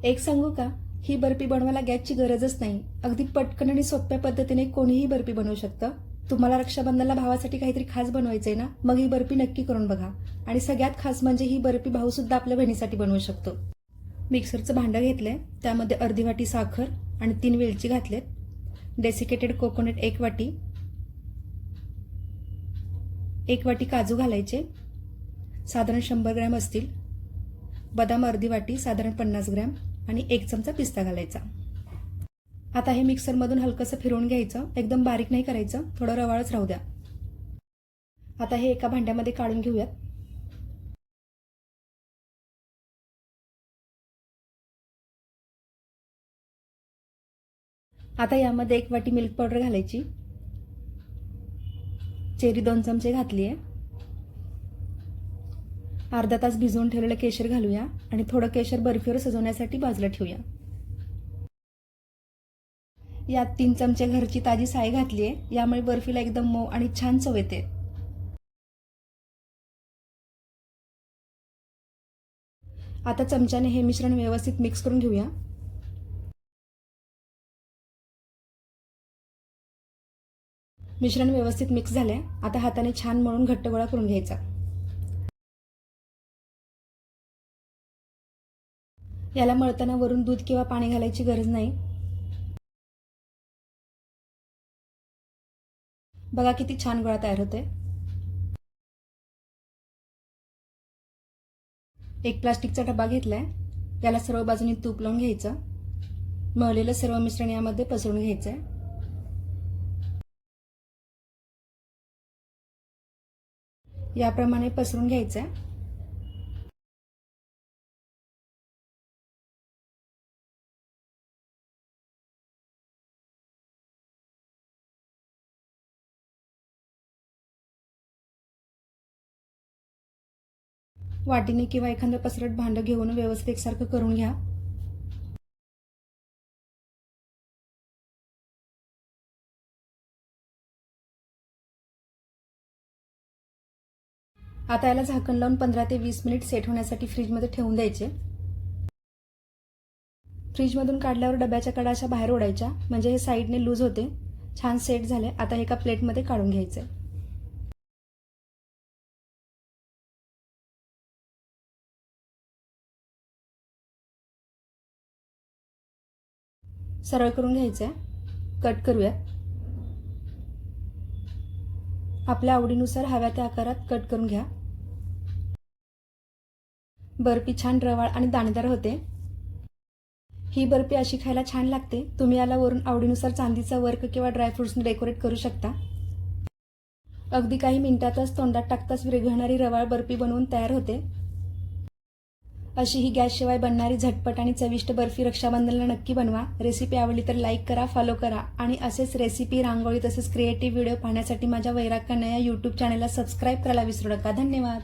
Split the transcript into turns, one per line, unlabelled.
एक सांगू का, ही बर्फी बनवायला गॅसची गरजच नाही. अगदी पटकन आणि सोप्या पद्धतीने कोणीही बर्फी बनवू शकतं. तुम्हाला रक्षाबंधनाला भावासाठी काहीतरी खास बनवायचंय ना, मग ही बर्फी नक्की करून बघा. आणि सगळ्यात खास म्हणजे ही बर्फी भाऊ सुद्धा आपल्या बहिणीसाठी बनवू शकतो. मिक्सरचं भांडं घेतलंय, त्यामध्ये अर्धी वाटी साखर आणि 3 वेलची घातलेत. डेसिकेटेड कोकोनट 1 वाटी, 1 वाटी काजू घालायचे, साधारण 100 ग्रॅम असतील. बदाम अर्धी वाटी, साधारण 50 ग्रॅम आणि 1 चमचा पिस्ता घालायचा. आता हे मिक्सरमधून हलकंसं फिरवून घ्यायचं. एकदम बारीक नाही करायचं, थोडं रवाळच राहू द्या. आता हे एका भांड्यामध्ये काढून घेऊयात. आता यामध्ये 1 वाटी मिल्क पावडर घालायची. चेरी 2 चमचे घातली आहे. अर्धा तास भिजवून ठेवलेलं केशर घालूया आणि थोडं केशर बर्फीवर सजवण्यासाठी बाजूला ठेवूया. यात 3 चमचे घरची ताजी साय घातली आहे. यामुळे बर्फीला एकदम मऊ आणि छान चव येते. आता चमच्याने हे मिश्रण व्यवस्थित मिक्स करून घेऊया. मिश्रण व्यवस्थित मिक्स झालंय. आता हाताने छान मळून घट्ट गोळा करून घ्यायचा. याला मळताना वरून दूध किंवा पाणी घालायची गरज नाही. बघा किती छान गोळा तयार होतोय. एक प्लास्टिकचा डबा घेतलाय. याला सर्व बाजूनी तूप लावून घ्यायचं. मळलेलं सर्व मिश्रण यामध्ये पसरून घ्यायचंय. याप्रमाणे पसरून घ्यायचंय. वाटीने किंवा एखादं पसरट भांडं घेऊन व्यवस्थित एकसारखं करून घ्या. आता याला झाकण लावून 15 ते 20 मिनिट सेट होण्यासाठी फ्रीजमध्ये ठेवून द्यायचे. फ्रीजमधून काढल्यावर डब्याच्या कडा अशा बाहेर ओढायच्या, म्हणजे हे साईडने लूज होते. छान सेट झाले. आता एका प्लेटमध्ये काढून घ्यायचे. सरळ करून घ्यायचंय. कट करूयात. आपल्या आवडीनुसार हव्या त्या आकारात कट करून घ्या. बर्फी छान रवाळ आणि दाणेदार होते. ही बर्फी अशी खायला छान लागते. तुम्ही याला वरून आवडीनुसार चांदीचा वर्क किंवा ड्रायफ्रुट्सने डेकोरेट करू शकता. अगदी काही मिनिटातच तोंडात टाकताच विरघळणारी रवाळ बर्फी बनवून तयार होते. अशी ही गॅसशिवाय बनणारी झटपट आणि चविष्ट बर्फी रक्षाबंधनाला नक्की बनवा. रेसिपी आवडली तर लाईक करा, फॉलो करा आणि असेच रेसिपी, रांगोळी तसेच क्रिएटिव्ह व्हिडिओ पाहण्यासाठी माझ्या वैराग कन्या या यूट्यूब चॅनलला सबस्क्राईब करायला विसरू नका. धन्यवाद.